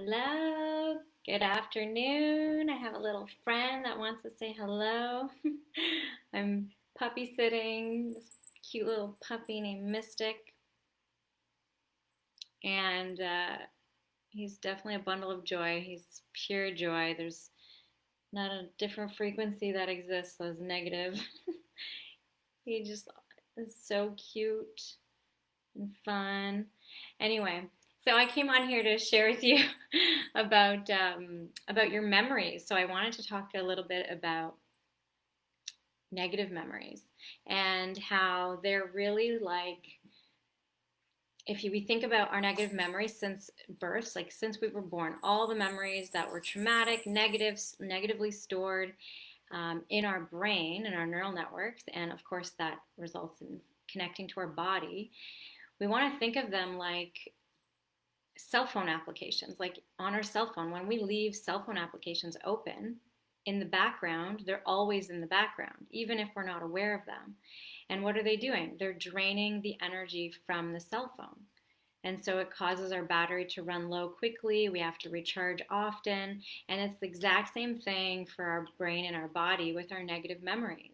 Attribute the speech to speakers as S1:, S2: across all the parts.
S1: Hello, good afternoon. I have a little friend that wants to say hello. I'm puppy sitting this cute little puppy named Mystic, and he's definitely a bundle of joy. He's pure joy. There's not a different frequency that exists as negative. He just is so cute and fun. Anyway, so I came on here to share with you about your memories. So I wanted to talk a little bit about negative memories and how they're really like if we think about our negative memories since birth, like since we were born, all the memories that were traumatic, negatively stored in our brain and our neural networks, and of course that results in connecting to our body. We want to think of them like cell phone applications, like on our cell phone. When we leave cell phone applications open in the background, they're always in the background, even if we're not aware of them. And what are they doing? They're draining the energy from the cell phone. And so it causes our battery to run low quickly. We have to recharge often. And it's the exact same thing for our brain and our body with our negative memories.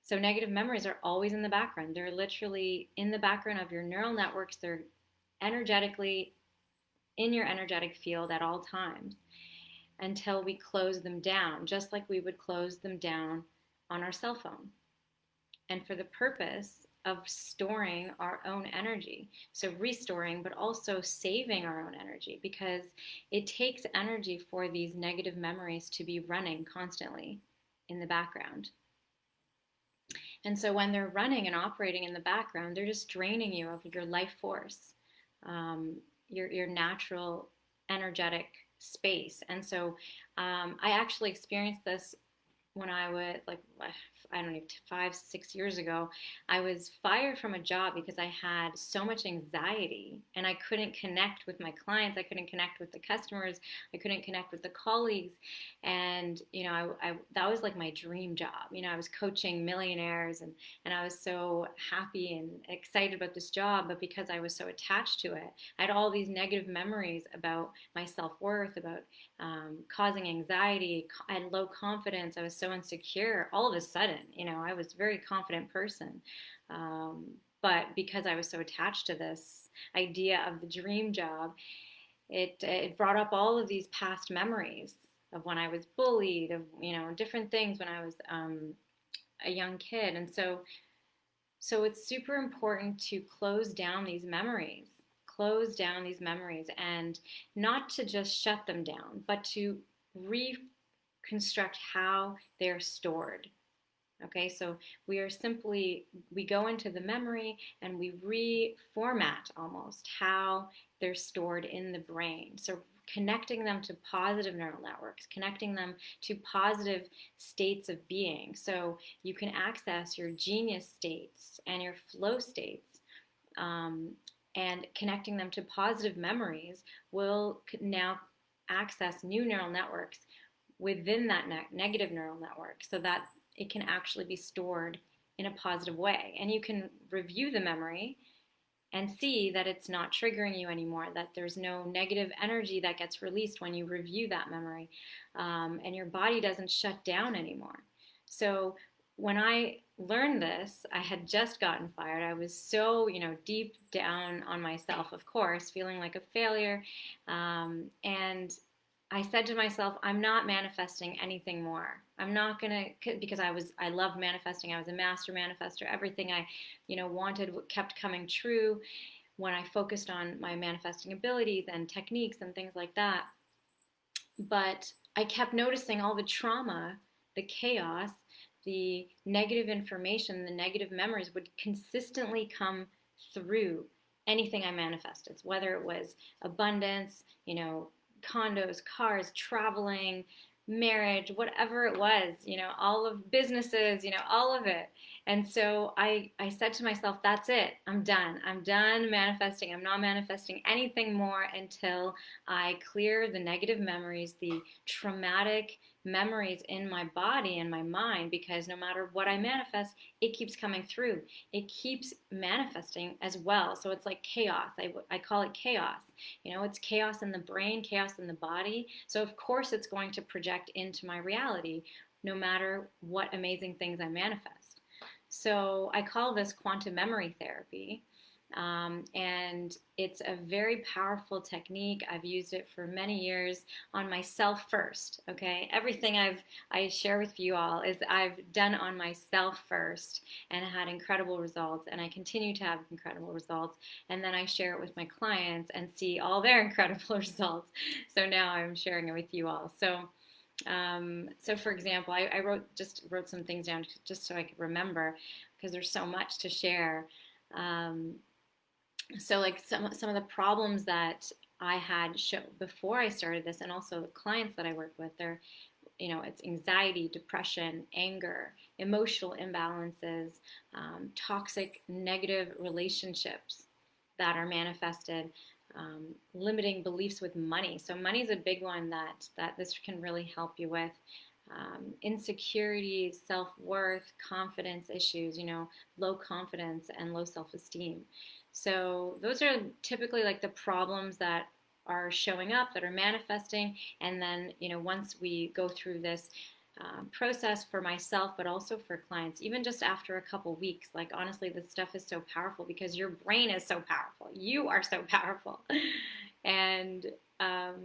S1: So negative memories are always in the background. They're literally in the background of your neural networks. They're energetically in your energetic field at all times until we close them down, just like we would close them down on our cell phone. And for the purpose of storing our own energy. So restoring, but also saving our own energy, because it takes energy for these negative memories to be running constantly in the background. And so when they're running and operating in the background, they're just draining you of your life force, your natural energetic space. And so I actually experienced this when I was like, I don't know, 5, 6 years ago. I was fired from a job because I had so much anxiety and I couldn't connect with my clients. I couldn't connect with the customers. I couldn't connect with the colleagues. And, that was like my dream job. I was coaching millionaires and I was so happy and excited about this job. But because I was so attached to it, I had all these negative memories about my self-worth, about causing anxiety. I had low confidence. I was so insecure all of a sudden. I was a very confident person. But because I was so attached to this idea of the dream job, it brought up all of these past memories of when I was bullied, of, different things when I was a young kid. And so it's super important to close down these memories and not to just shut them down, but to reconstruct how they're stored. Okay, so we go into the memory and we reformat almost how they're stored in the brain. So connecting them to positive neural networks, connecting them to positive states of being. So you can access your genius states and your flow states. And connecting them to positive memories will now access new neural networks within that negative neural network so that it can actually be stored in a positive way. And you can review the memory and see that it's not triggering you anymore, that there's no negative energy that gets released when you review that memory, and your body doesn't shut down anymore. So when I learned this, I had just gotten fired. I was so, deep down on myself, of course, feeling like a failure. And I said to myself, I'm not manifesting anything more. I'm not going to, because I loved manifesting. I was a master manifester. Everything I, wanted kept coming true when I focused on my manifesting abilities and techniques and things like that. But I kept noticing all the trauma, the chaos, the negative information, the negative memories would consistently come through anything I manifested, whether it was abundance, condos, cars, traveling, marriage, whatever it was, all of businesses, all of it. And so I said to myself, that's it. I'm done. I'm done manifesting. I'm not manifesting anything more until I clear the negative memories, the traumatic memories in my body and my mind, because no matter what I manifest, it keeps coming through. It keeps manifesting as well. So it's like chaos. I call it chaos. It's chaos in the brain, chaos in the body. So of course it's going to project into my reality no matter what amazing things I manifest. So I call this quantum memory therapy. And it's a very powerful technique. I've used it for many years on myself first. Okay, everything I share with you all is I've done on myself first and had incredible results, and I continue to have incredible results. And then I share it with my clients and see all their incredible results. So now I'm sharing it with you all. So for example, I wrote some things down just so I could remember, because there's so much to share. So like some of the problems that I had before I started this, and also the clients that I work with, it's anxiety, depression, anger, emotional imbalances, toxic, negative relationships that are manifested, limiting beliefs with money. So money is a big one that this can really help you with. Insecurity, self-worth, confidence issues, low confidence and low self-esteem. So those are typically like the problems that are showing up, that are manifesting. And then, once we go through this process for myself, but also for clients, even just after a couple weeks, like honestly, this stuff is so powerful because your brain is so powerful. You are so powerful. And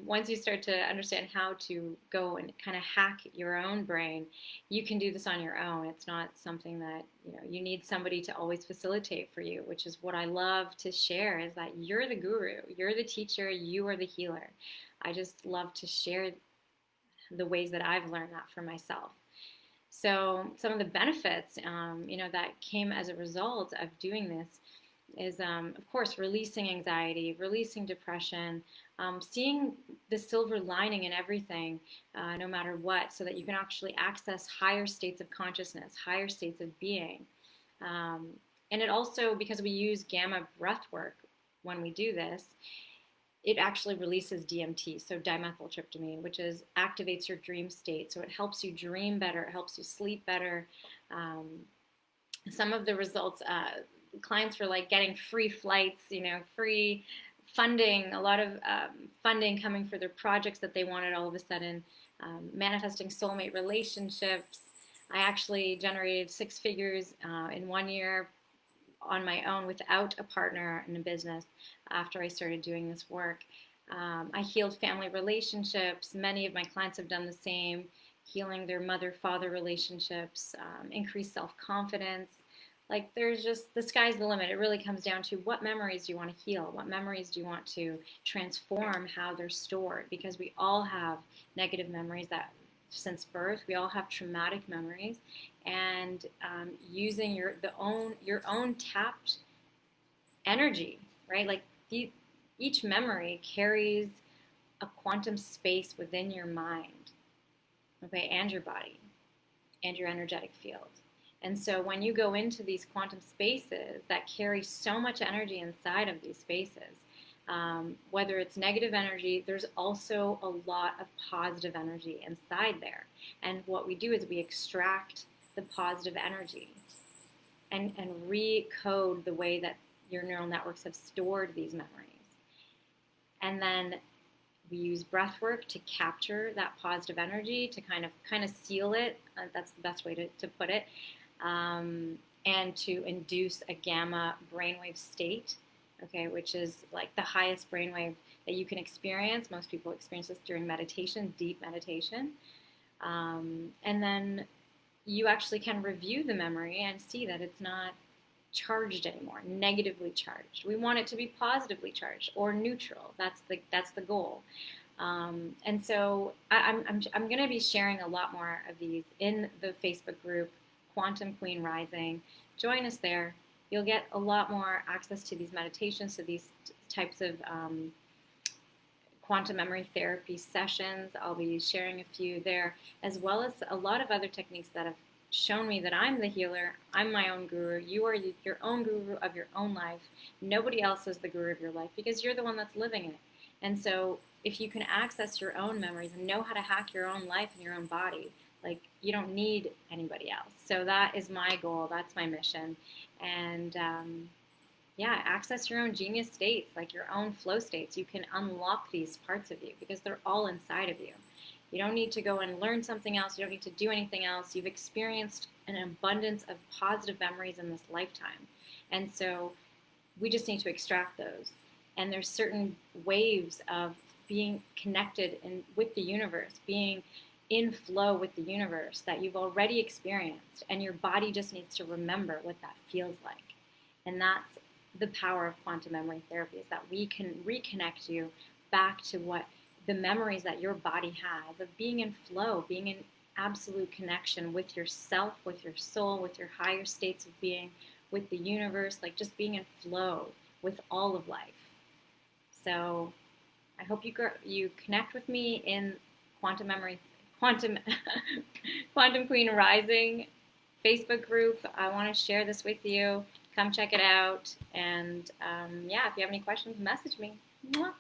S1: once you start to understand how to go and kind of hack your own brain, you can do this on your own. It's not something that you need somebody to always facilitate for you, which is what I love to share, is that you're the guru, you're the teacher, you are the healer. I just love to share the ways that I've learned that for myself. So some of the benefits, that came as a result of doing this is, of course, releasing anxiety, releasing depression, seeing the silver lining in everything, no matter what, so that you can actually access higher states of consciousness, higher states of being. And it also, because we use gamma breath work when we do this, it actually releases DMT, so dimethyltryptamine, which activates your dream state. So it helps you dream better, it helps you sleep better. Some of the results, clients were like getting free flights, free funding, a lot of funding coming for their projects that they wanted all of a sudden, manifesting soulmate relationships. I actually generated 6 figures in 1 year on my own without a partner in a business after I started doing this work. I healed family relationships. Many of my clients have done the same, healing their mother-father relationships, increased self-confidence. Like there's just, the sky's the limit. It really comes down to what memories do you want to heal? What memories do you want to transform, how they're stored? Because we all have negative memories that since birth, we all have traumatic memories, and using your own tapped energy, right? Like each memory carries a quantum space within your mind, okay, and your body, and your energetic field. And so when you go into these quantum spaces that carry so much energy inside of these spaces, whether it's negative energy, there's also a lot of positive energy inside there. And what we do is we extract the positive energy and recode the way that your neural networks have stored these memories. And then we use breath work to capture that positive energy, to kind of seal it. That's the best way to put it. And to induce a gamma brainwave state, okay, which is like the highest brainwave that you can experience. Most people experience this during meditation, deep meditation. And then you actually can review the memory and see that it's not charged anymore, negatively charged. We want it to be positively charged or neutral. That's the goal. And so I'm going to be sharing a lot more of these in the Facebook group, Quantum Queen Rising. Join us there. You'll get a lot more access to these meditations, to these types of quantum memory therapy sessions. I'll be sharing a few there, as well as a lot of other techniques that have shown me that I'm the healer. I'm my own guru. You are your own guru of your own life. Nobody else is the guru of your life because you're the one that's living it. And so if you can access your own memories and know how to hack your own life and your own body, like, you don't need anybody else. So that is my goal. That's my mission. And yeah, access your own genius states, like your own flow states. You can unlock these parts of you because they're all inside of you. You don't need to go and learn something else. You don't need to do anything else. You've experienced an abundance of positive memories in this lifetime. And so we just need to extract those. And there's certain waves of being connected with the universe, being in flow with the universe that you've already experienced. And your body just needs to remember what that feels like. And that's the power of quantum memory therapy, is that we can reconnect you back to what the memories that your body has of being in flow, being in absolute connection with yourself, with your soul, with your higher states of being, with the universe, like just being in flow with all of life. So I hope you connect with me in Quantum Queen Rising Facebook group. I want to share this with you. Come check it out. And yeah, if you have any questions, message me. Mwah.